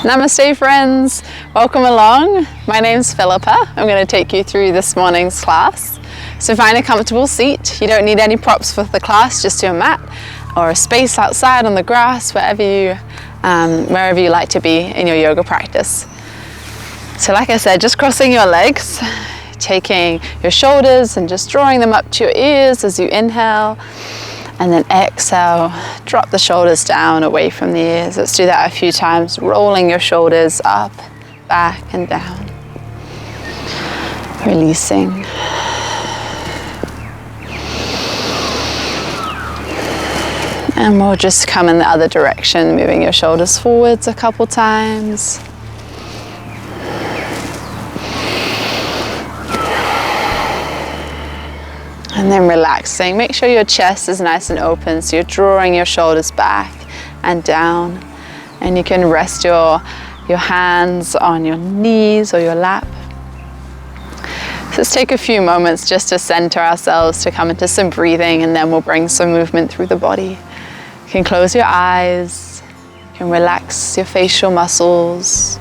Namaste friends, welcome along. My name's Phillipa. I'm going to take you through this morning's class. So find a comfortable seat. You don't need any props for the class, just your mat or a space outside on the grass, wherever you like to be in your yoga practice. So like I said, just crossing your legs, taking your shoulders and just drawing them up to your ears as you inhale. And then exhale, drop the shoulders down away from the ears. Let's do that a few times, rolling your shoulders up, back and down. Releasing. And we'll just come in the other direction, moving your shoulders forwards a couple times. And then relaxing. Make sure your chest is nice and open, so you're drawing your shoulders back and down. And you can rest your hands on your knees or your lap. So let's take a few moments just to center ourselves, to come into some breathing, and then we'll bring some movement through the body. You can close your eyes, you can relax your facial muscles.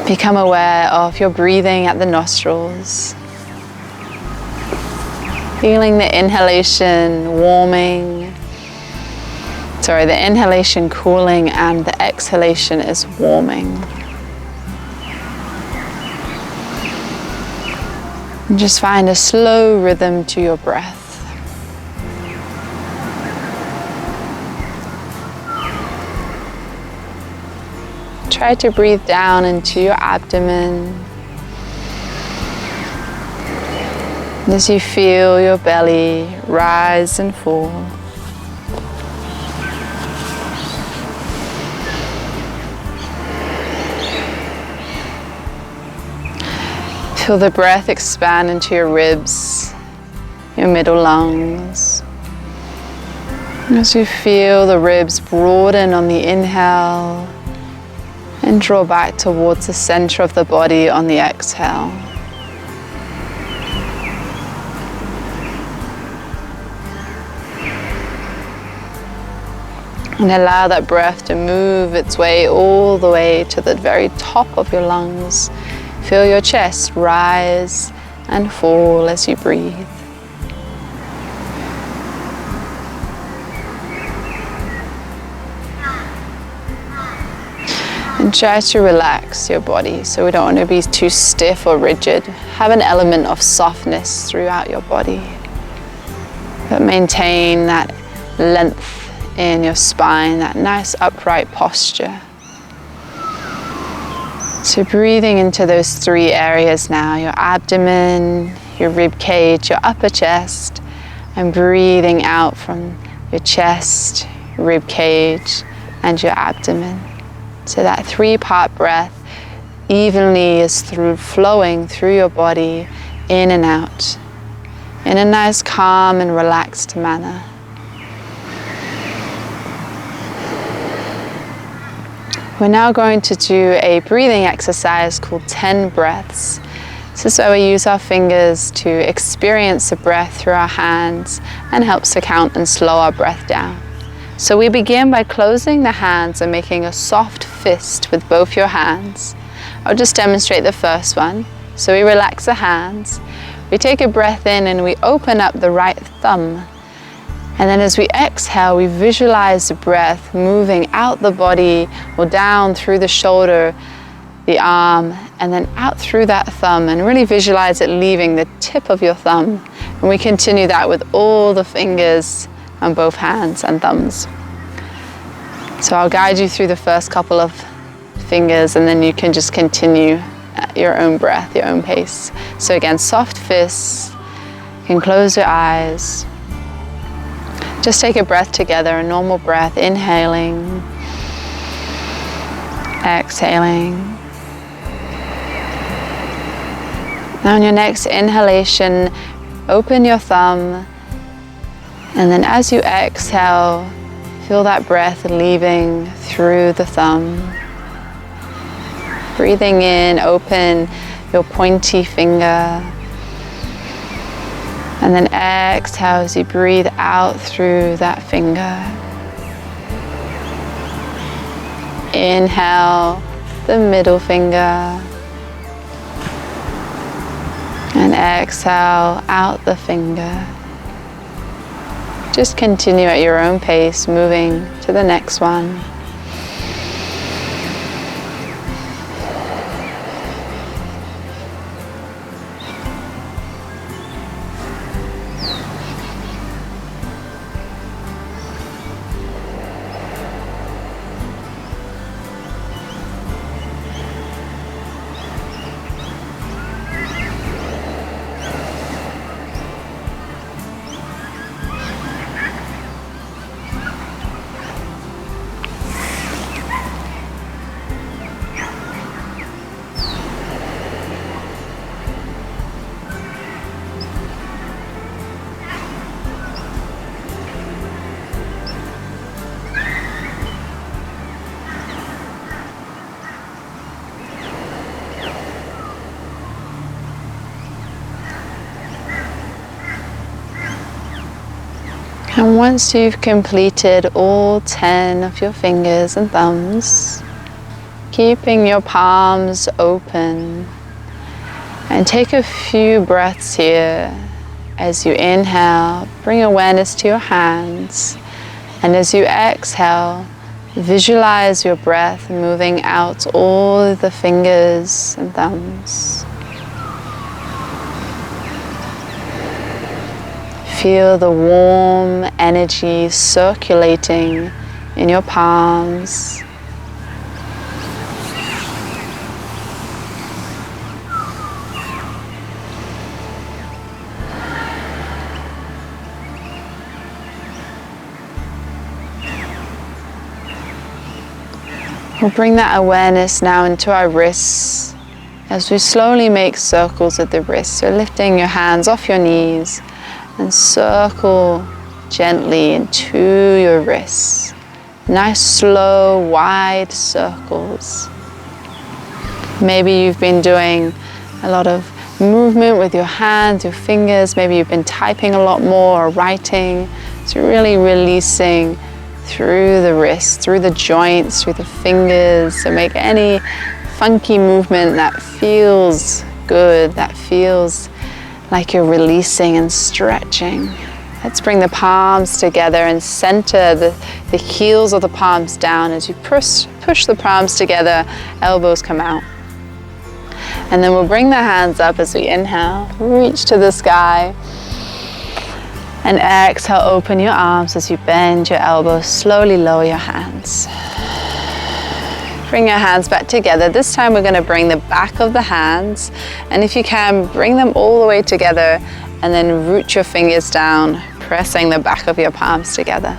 Become aware of your breathing at the nostrils. Feeling the inhalation the inhalation cooling and the exhalation is warming. And just find a slow rhythm to your breath. Try to breathe down into your abdomen. As you feel your belly rise and fall. Feel the breath expand into your ribs, your middle lungs. As you feel the ribs broaden on the inhale and draw back towards the center of the body on the exhale. And allow that breath to move its way all the way to the very top of your lungs. Feel your chest rise and fall as you breathe. And try to relax your body, so we don't want to be too stiff or rigid. Have an element of softness throughout your body, but maintain that length in your spine, that nice upright posture. So breathing into those three areas now, your abdomen, your rib cage, your upper chest, and breathing out from your chest, rib cage, and your abdomen. So that 3-part breath evenly is flowing through your body, in and out, in a nice calm and relaxed manner. We're now going to do a breathing exercise called 10 breaths. This is where we use our fingers to experience the breath through our hands and helps to count and slow our breath down. So we begin by closing the hands and making a soft fist with both your hands. I'll just demonstrate the first one. So we relax the hands, we take a breath in and we open up the right thumb. And then as we exhale, we visualize the breath moving out the body or down through the shoulder, the arm, and then out through that thumb, and really visualize it leaving the tip of your thumb. And we continue that with all the fingers on both hands and thumbs. So I'll guide you through the first couple of fingers, and then you can just continue at your own breath, your own pace. So again, soft fists, you can close your eyes. Just take a breath together, a normal breath, inhaling, exhaling. Now on your next inhalation, open your thumb, and then as you exhale, feel that breath leaving through the thumb. Breathing in, open your pointy finger. And then exhale as you breathe out through that finger. Inhale the middle finger. And exhale out the finger. Just continue at your own pace, moving to the next one. And once you've completed all 10 of your fingers and thumbs, keeping your palms open, and take a few breaths here. As you inhale, bring awareness to your hands, and as you exhale, visualize your breath moving out all the fingers and thumbs. Feel the warm energy circulating in your palms. We'll bring that awareness now into our wrists as we slowly make circles with the wrists. So lifting your hands off your knees and circle gently into your wrists. Nice, slow, wide circles. Maybe you've been doing a lot of movement with your hands, your fingers. Maybe you've been typing a lot more or writing. So really releasing through the wrists, through the joints, through the fingers. So make any funky movement that feels good, that feels like you're releasing and stretching. Let's bring the palms together and center the heels of the palms down. As you push the palms together, elbows come out. And then we'll bring the hands up as we inhale, reach to the sky. And exhale, open your arms as you bend your elbows, slowly lower your hands. Bring your hands back together. This time we're going to bring the back of the hands, and if you can, bring them all the way together and then root your fingers down, pressing the back of your palms together.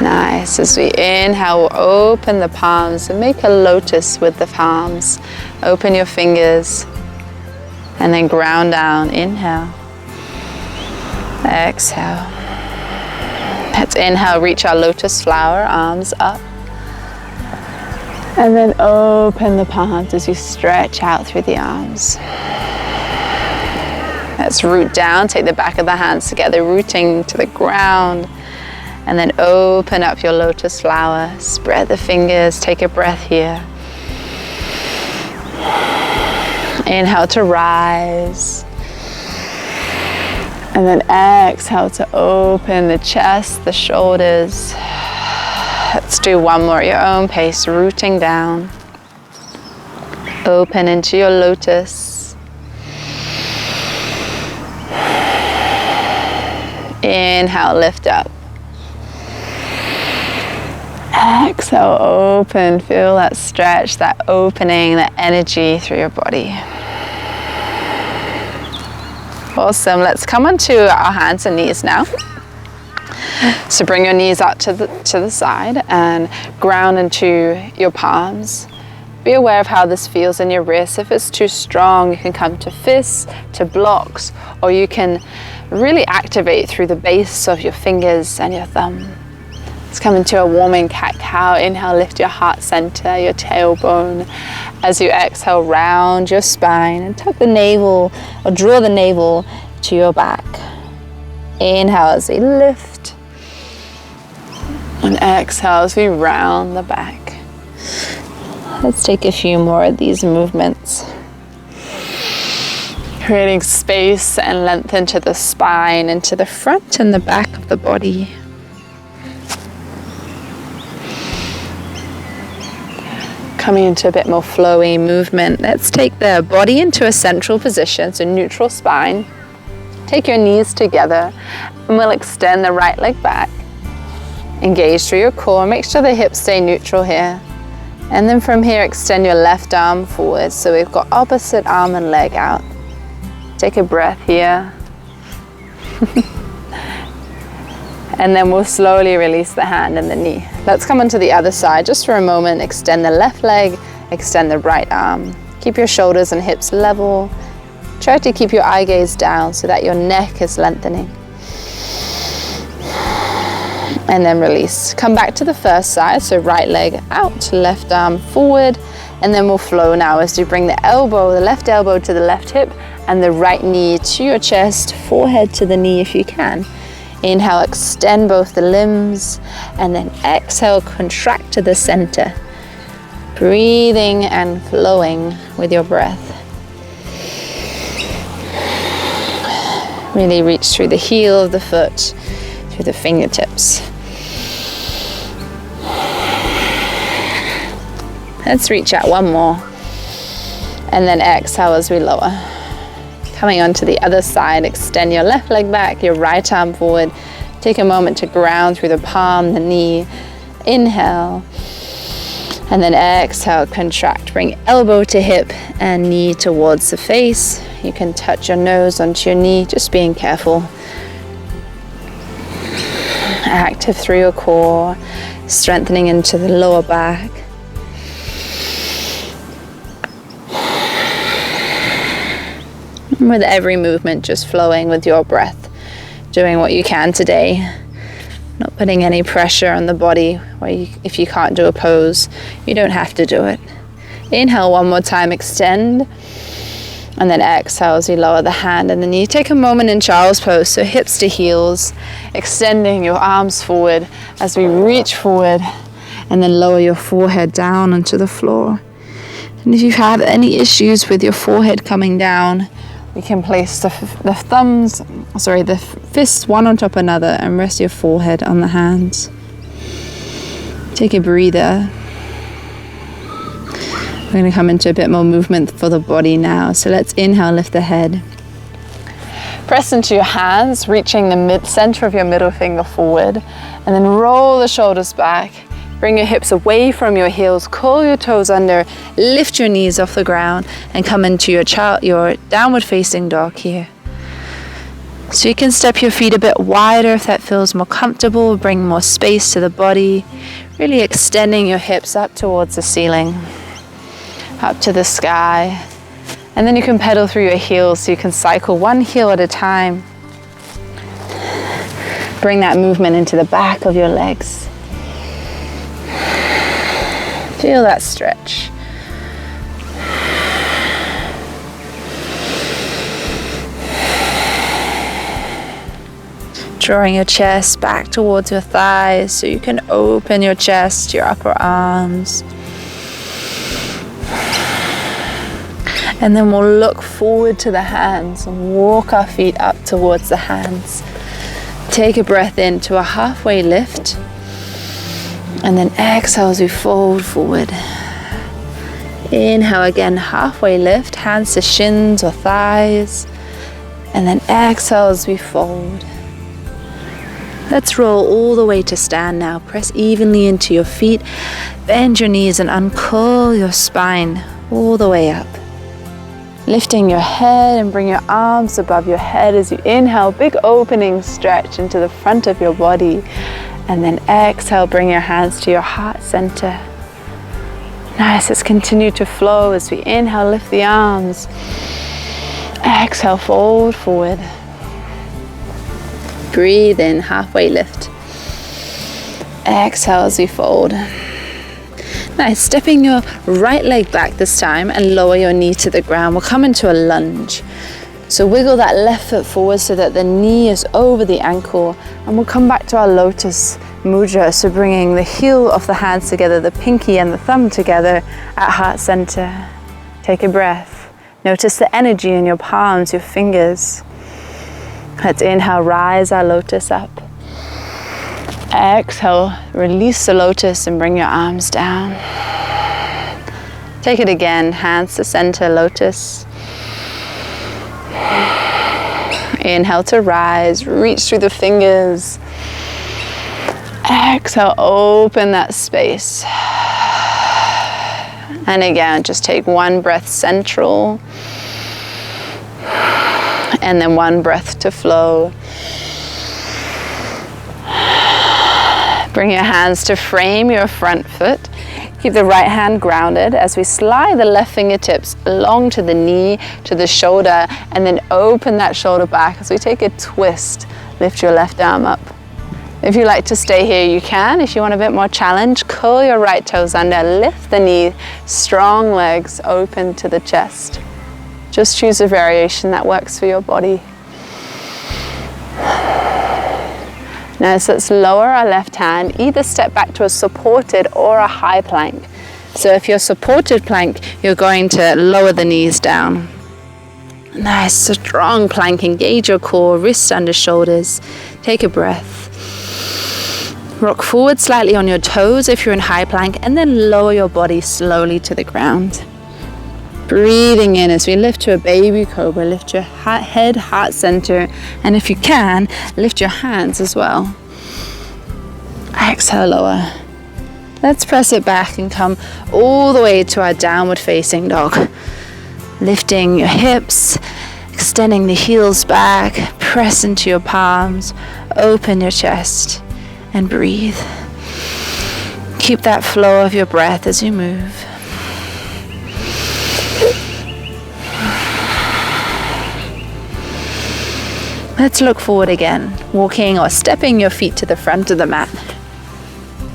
Nice. As we inhale, we'll open the palms and make a lotus with the palms. Open your fingers and then ground down. Inhale. Exhale. Let's inhale, reach our lotus flower, arms up. And then open the palms as you stretch out through the arms. Let's root down, take the back of the hands together, rooting to the ground. And then open up your lotus flower, spread the fingers, take a breath here. Inhale to rise. And then exhale to open the chest, the shoulders. Let's do one more at your own pace, rooting down. Open into your lotus. Inhale, lift up. Exhale, open. Feel that stretch, that opening, that energy through your body. Awesome. Let's come onto our hands and knees now. So bring your knees out to the side and ground into your palms. Be aware of how this feels in your wrists. If it's too strong, you can come to fists, to blocks, or you can really activate through the base of your fingers and your thumb. Let's come into a warming cat-cow. Inhale, lift your heart center, your tailbone. As you exhale, round your spine and tuck the navel or draw the navel to your back. Inhale as we lift. And exhale as we round the back. Let's take a few more of these movements. Creating space and length into the spine, into the front and the back of the body. Coming into a bit more flowy movement. Let's take the body into a central position, so neutral spine. Take your knees together and we'll extend the right leg back. Engage through your core, make sure the hips stay neutral here. And then from here, extend your left arm forward. So we've got opposite arm and leg out. Take a breath here. And then we'll slowly release the hand and the knee. Let's come onto the other side just for a moment. Extend the left leg, extend the right arm. Keep your shoulders and hips level. Try to keep your eye gaze down so that your neck is lengthening. And then release. Come back to the first side, so right leg out, left arm forward, and then we'll flow now as you bring the left elbow to the left hip, and the right knee to your chest, forehead to the knee if you can. Inhale, extend both the limbs, and then exhale, contract to the center. Breathing and flowing with your breath. Really reach through the heel of the foot, through the fingertips. Let's reach out one more. And then exhale as we lower. Coming onto the other side, extend your left leg back, your right arm forward. Take a moment to ground through the palm, the knee. Inhale. And then exhale, contract. Bring elbow to hip and knee towards the face. You can touch your nose onto your knee, just being careful. Active through your core, strengthening into the lower back. With every movement, just flowing with your breath, doing what you can today, not putting any pressure on the body. If you can't do a pose, you don't have to do it. Inhale one more time, extend, and then exhale as you lower the hand and the knee. Take a moment in child's pose, so hips to heels, extending your arms forward as we reach forward, and then lower your forehead down onto the floor. And if you have any issues with your forehead coming down, you can place the fists one on top of another and rest your forehead on the hands. Take a breather. We're going to come into a bit more movement for the body now. So let's inhale, lift the head. Press into your hands, reaching the center of your middle finger forward, and then roll the shoulders back. Bring your hips away from your heels, curl your toes under, lift your knees off the ground, and come into your downward facing dog here. So you can step your feet a bit wider if that feels more comfortable, bring more space to the body, really extending your hips up towards the ceiling, up to the sky. And then you can pedal through your heels, so you can cycle one heel at a time. Bring that movement into the back of your legs. Feel that stretch. Drawing your chest back towards your thighs so you can open your chest, your upper arms. And then we'll look forward to the hands and walk our feet up towards the hands. Take a breath into a halfway lift. And then exhale as we fold forward. Inhale again, halfway lift, hands to shins or thighs. And then exhale as we fold. Let's roll all the way to stand now. Press evenly into your feet. Bend your knees and uncurl your spine all the way up. Lifting your head and bring your arms above your head as you inhale, big opening stretch into the front of your body. And then exhale, bring your hands to your heart center. Nice, let's continue to flow as we inhale, lift the arms. Exhale, fold forward. Breathe in, halfway lift. Exhale as we fold. Nice, stepping your right leg back this time and lower your knee to the ground. We'll come into a lunge. So wiggle that left foot forward so that the knee is over the ankle, and we'll come back to our lotus, mudra, so bringing the heel of the hands together, the pinky and the thumb together at heart center. Take a breath. Notice the energy in your palms, your fingers. Let's inhale, rise our lotus up. Exhale, release the lotus and bring your arms down. Take it again, hands to center, lotus. Inhale to rise, reach through the fingers. Exhale, open that space. And again, just take one breath central. And then one breath to flow. Bring your hands to frame your front foot. Keep the right hand grounded as we slide the left fingertips along to the knee, to the shoulder, and then open that shoulder back as we take a twist. Lift your left arm up. If you like to stay here, you can. If you want a bit more challenge, curl your right toes under, lift the knee, strong legs open to the chest. Just choose a variation that works for your body. Now, so let's lower our left hand, either step back to a supported or a high plank. So if you're supported plank, you're going to lower the knees down. Nice, strong plank, engage your core, wrists under shoulders. Take a breath. Rock forward slightly on your toes if you're in high plank, and then lower your body slowly to the ground. Breathing in as we lift to a baby cobra, lift your head, heart center, and if you can, lift your hands as well. Exhale, lower. Let's press it back and come all the way to our downward facing dog. Lifting your hips, extending the heels back, press into your palms, open your chest, and breathe. Keep that flow of your breath as you move. Let's look forward again, walking or stepping your feet to the front of the mat.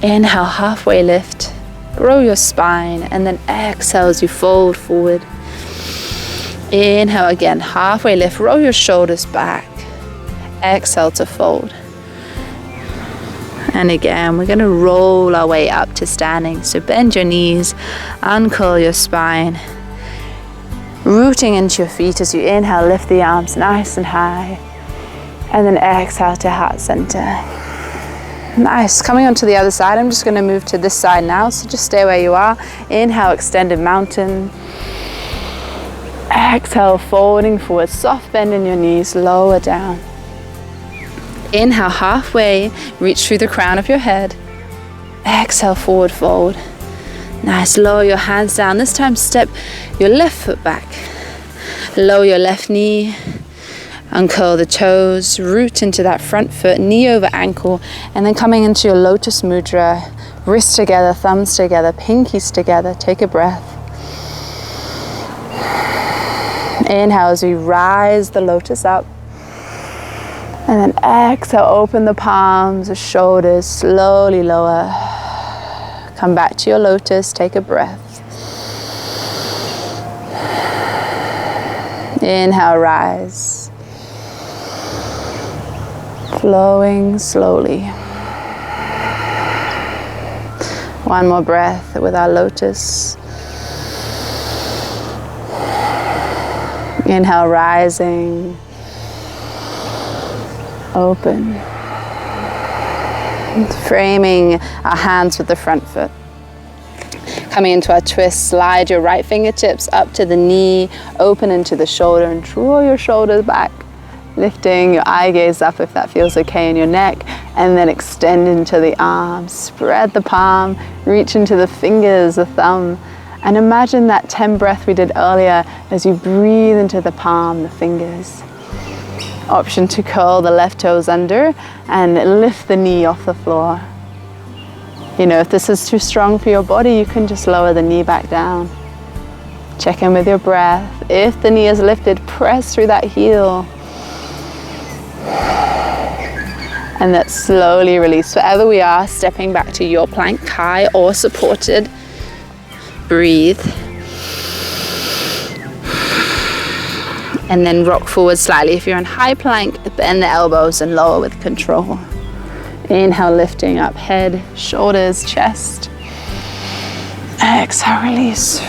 Inhale, halfway lift, grow your spine, and then exhale as you fold forward. Inhale again, halfway lift, roll your shoulders back. Exhale to fold. And again, we're going to roll our way up to standing. So bend your knees, uncurl your spine. Rooting into your feet as you inhale, lift the arms nice and high. And then exhale to heart center. Nice, coming onto the other side, I'm just going to move to this side now, so just stay where you are. Inhale, extended mountain. Exhale, folding forward, soft bend in your knees, lower down. Inhale, halfway, reach through the crown of your head. Exhale, forward fold. Nice, lower your hands down. This time step your left foot back. Lower your left knee. Uncurl the toes, root into that front foot, knee over ankle, and then coming into your lotus mudra, wrists together, thumbs together, pinkies together. Take a breath. Inhale as we rise the lotus up. And then exhale, open the palms, the shoulders, slowly lower. Come back to your lotus, take a breath. Inhale, rise. Flowing slowly. One more breath with our lotus. Inhale, rising. Open. Framing our hands with the front foot. Coming into our twist, slide your right fingertips up to the knee, open into the shoulder, and draw your shoulders back. Lifting your eye gaze up if that feels okay in your neck, and then extend into the arms. Spread the palm, reach into the fingers, the thumb, and imagine that 10 breath we did earlier as you breathe into the palm, the fingers. Option to curl the left toes under and lift the knee off the floor. You know, if this is too strong for your body, you can just lower the knee back down. Check in with your breath. If the knee is lifted, press through that heel. And let's slowly release. Wherever we are, stepping back to your plank, high or supported. Breathe. And then rock forward slightly. If you're in high plank, bend the elbows and lower with control. Inhale, lifting up head, shoulders, chest. Exhale, release.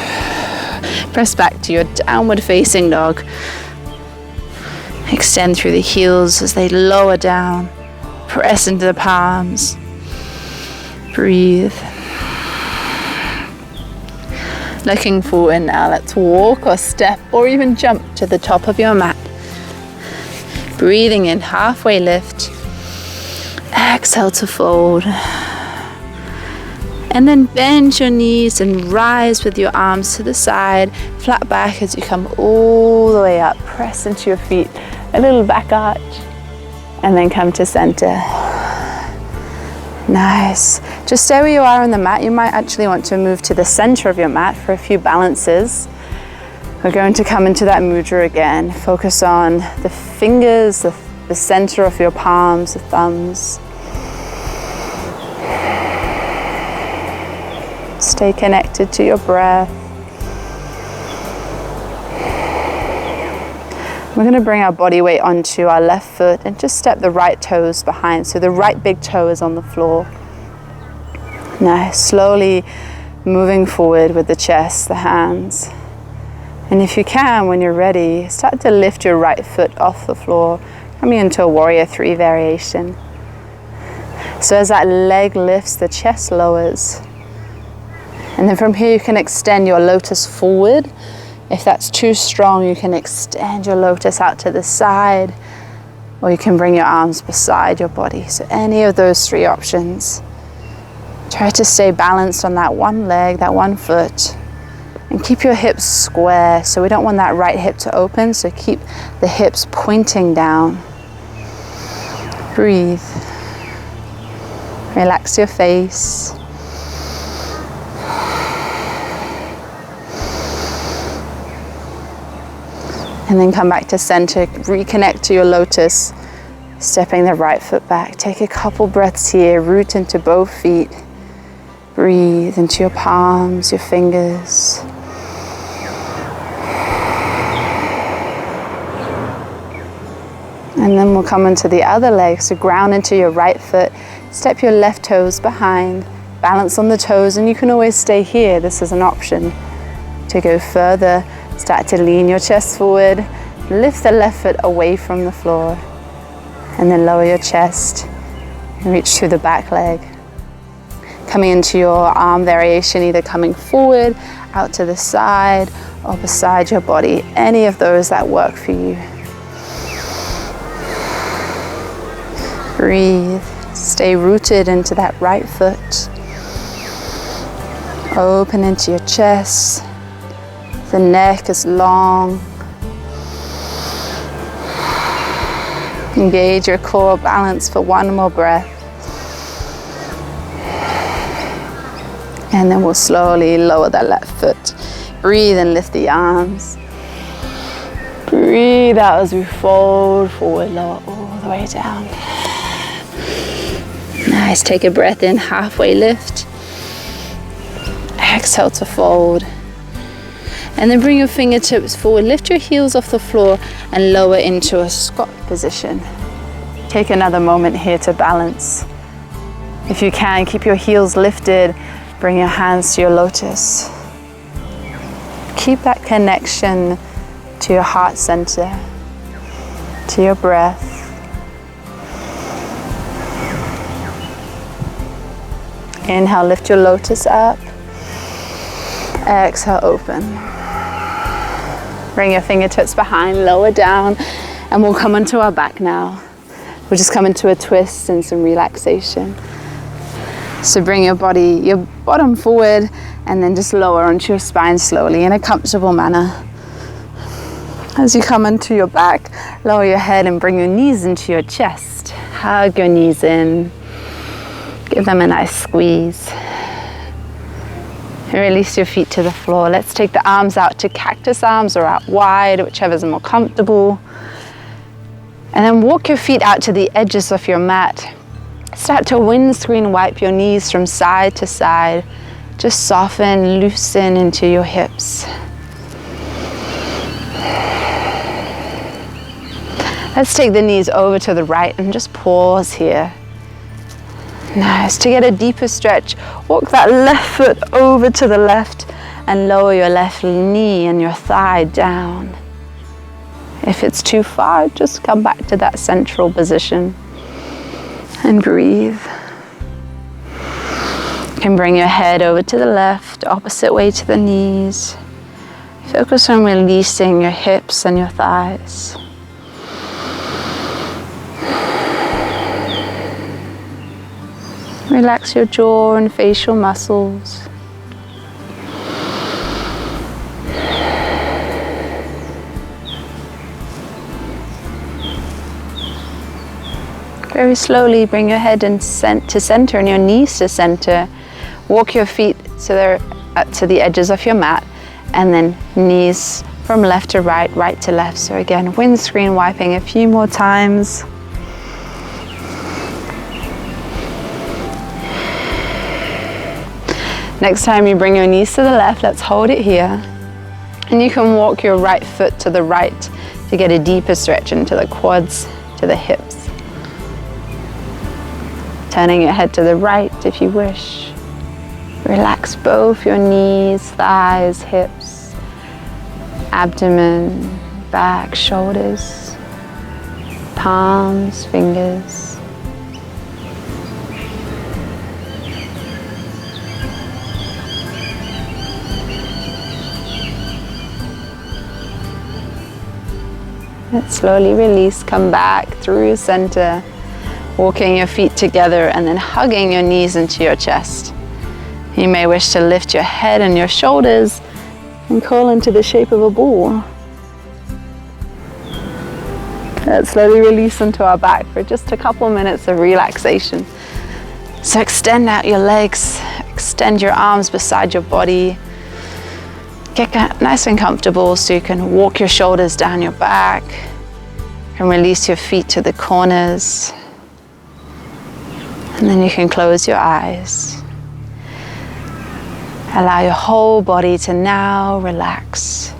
Press back to your downward facing dog. Extend through the heels as they lower down. Press into the palms. Breathe. Looking forward now, let's walk or step or even jump to the top of your mat. Breathing in, halfway lift. Exhale to fold. And then bend your knees and rise with your arms to the side, flat back as you come all the way up. Press into your feet, a little back arch, and then come to center. Nice. Just stay where you are on the mat. You might actually want to move to the center of your mat for a few balances. We're going to come into that mudra again. Focus on the fingers, the center of your palms, the thumbs. Stay connected to your breath. We're going to bring our body weight onto our left foot and just step the right toes behind. So the right big toe is on the floor. Now slowly moving forward with the chest, the hands. And if you can, when you're ready, start to lift your right foot off the floor, coming into a warrior 3 variation. So as that leg lifts, the chest lowers. And then from here you can extend your lotus forward. If that's too strong, you can extend your lotus out to the side, or you can bring your arms beside your body. So any of those 3 options. Try to stay balanced on that one leg, that one foot, and keep your hips square. So we don't want that right hip to open, so keep the hips pointing down. Breathe. Relax your face. And then come back to center, reconnect to your lotus, stepping the right foot back. Take a couple breaths here, root into both feet. Breathe into your palms, your fingers. And then we'll come into the other leg, so ground into your right foot, step your left toes behind, balance on the toes, and you can always stay here. This is an option to go further. Start to lean your chest forward, lift the left foot away from the floor, and then lower your chest and reach through the back leg. Coming into your arm variation, either coming forward, out to the side, or beside your body. Any of those that work for you. Breathe, stay rooted into that right foot. Open into your chest. The neck is long. Engage your core balance for one more breath. And then we'll slowly lower that left foot. Breathe and lift the arms. Breathe out as we fold forward, lower all the way down. Nice, take a breath in, halfway lift. Exhale to fold. And then bring your fingertips forward, lift your heels off the floor and lower into a squat position. Take another moment here to balance. If you can, keep your heels lifted, bring your hands to your lotus. Keep that connection to your heart center, to your breath. Inhale, lift your lotus up. Exhale, open. Bring your fingertips behind, lower down, and we'll come onto our back now. We'll just come into a twist and some relaxation. So bring your body, your bottom forward, and then just lower onto your spine slowly in a comfortable manner. As you come into your back, lower your head and bring your knees into your chest. Hug your knees in. Give them a nice squeeze. Release your feet to the floor. Let's take the arms out to cactus arms or out wide, whichever's more comfortable. And then walk your feet out to the edges of your mat. Start to windscreen wipe your knees from side to side. Just soften, loosen into your hips. Let's take the knees over to the right and just pause here. Nice. To get a deeper stretch, walk that left foot over to the left and lower your left knee and your thigh down. If it's too far, just come back to that central position and breathe. You can bring your head over to the left, opposite way to the knees. Focus on releasing your hips and your thighs. Relax your jaw and facial muscles. Very slowly bring your head to center and your knees to center. Walk your feet to the edges of your mat, and then knees from left to right, right to left. So again, windscreen wiping a few more times. Next time you bring your knees to the left, let's hold it here. And you can walk your right foot to the right to get a deeper stretch into the quads, to the hips. Turning your head to the right if you wish. Relax both your knees, thighs, hips, abdomen, back, shoulders, palms, fingers. Let's slowly release, come back through center, walking your feet together and then hugging your knees into your chest. You may wish to lift your head and your shoulders and curl into the shape of a ball. Let's slowly release into our back for just a couple minutes of relaxation. So extend out your legs, extend your arms beside your body. Get nice and comfortable so you can walk your shoulders down your back and release your feet to the corners. And then you can close your eyes. Allow your whole body to now relax.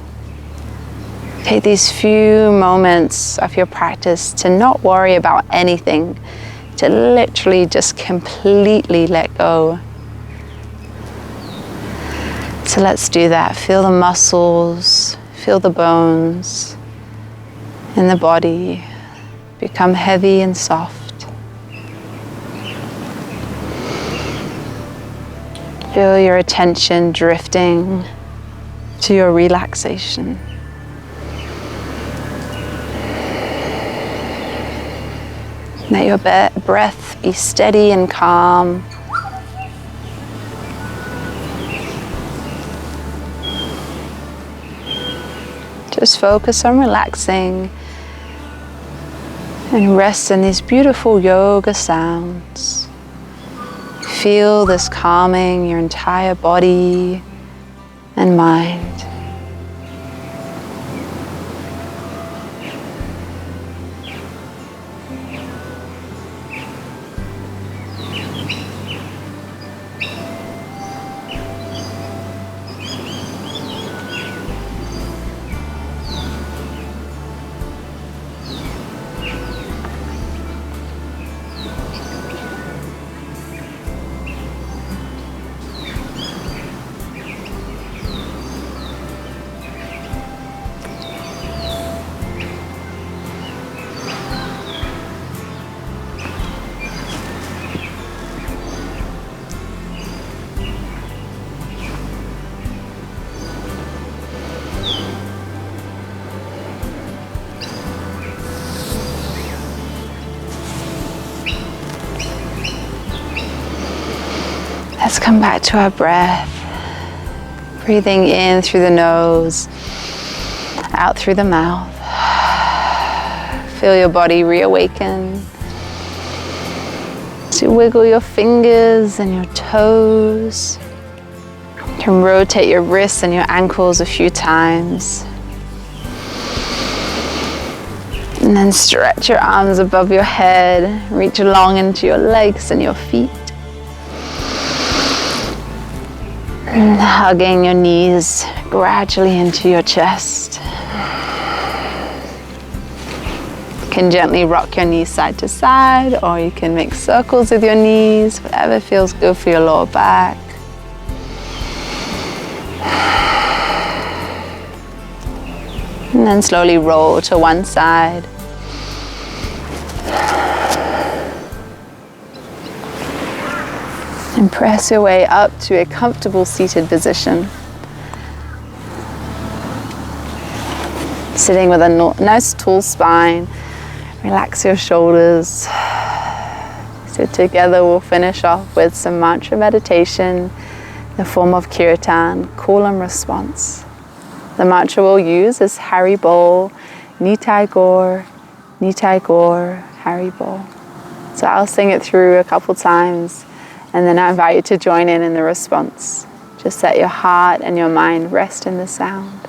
Take these few moments of your practice to not worry about anything, to literally just completely let go. So let's do that. Feel the muscles, feel the bones in the body become heavy and soft. Feel your attention drifting to your relaxation. Let your breath be steady and calm. Just focus on relaxing and rest in these beautiful yoga sounds. Feel this calming your entire body and mind. Let's come back to our breath. Breathing in through the nose, out through the mouth. Feel your body reawaken. So wiggle your fingers and your toes. You can rotate your wrists and your ankles a few times. And then stretch your arms above your head. Reach long into your legs and your feet. And hugging your knees gradually into your chest. can gently rock your knees side to side, or you can make circles with your knees, whatever feels good for your lower back. And then slowly roll to one side. And press your way up to a comfortable seated position. Sitting with a nice tall spine. Relax your shoulders. So together we'll finish off with some mantra meditation in the form of kirtan, call and response. The mantra we'll use is Hari Bol, Nitai Gaur, Hari Bol. So I'll sing it through a couple times, and then I invite you to join in the response. Just let your heart and your mind rest in the sound.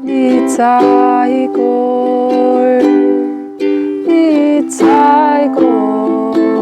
Nitai Gaur, Nitai Gaur,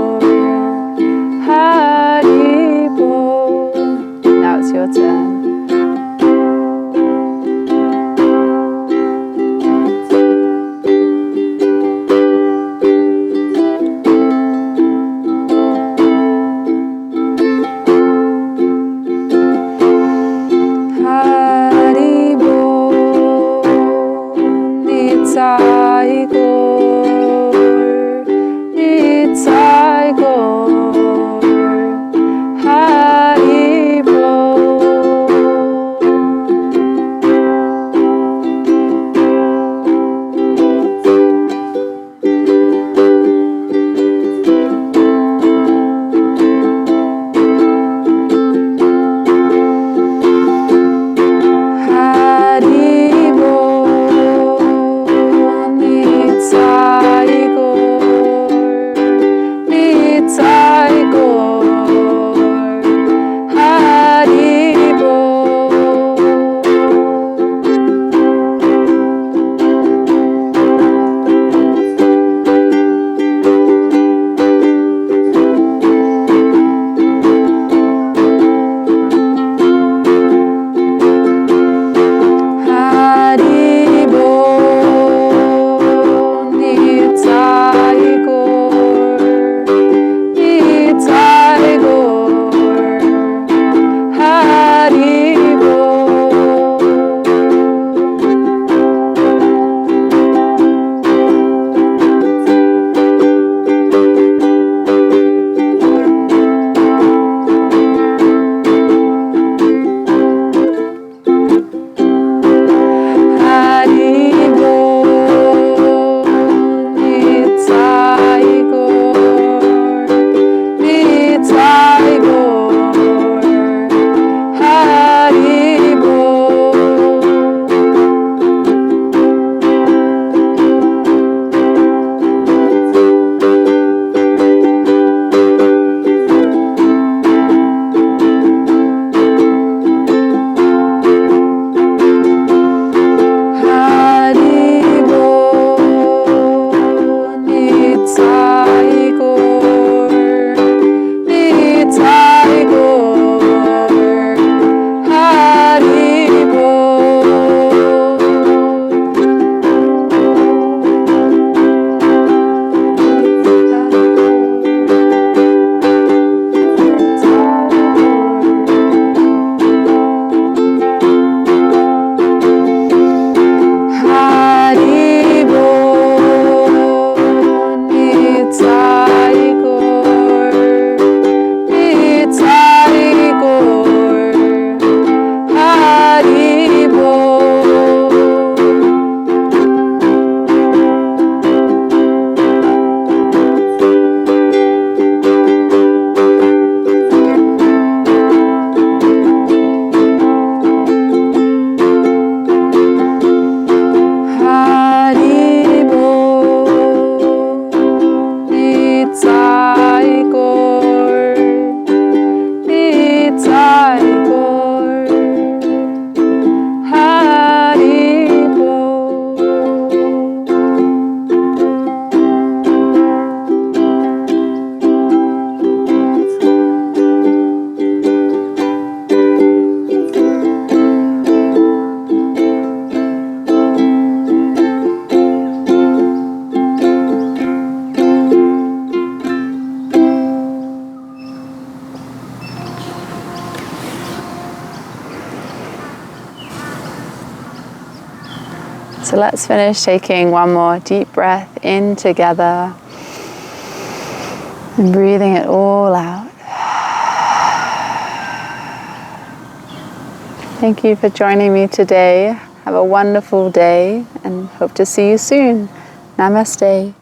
So let's finish taking one more deep breath in together and breathing it all out. Thank you for joining me today. Have a wonderful day and hope to see you soon. Namaste.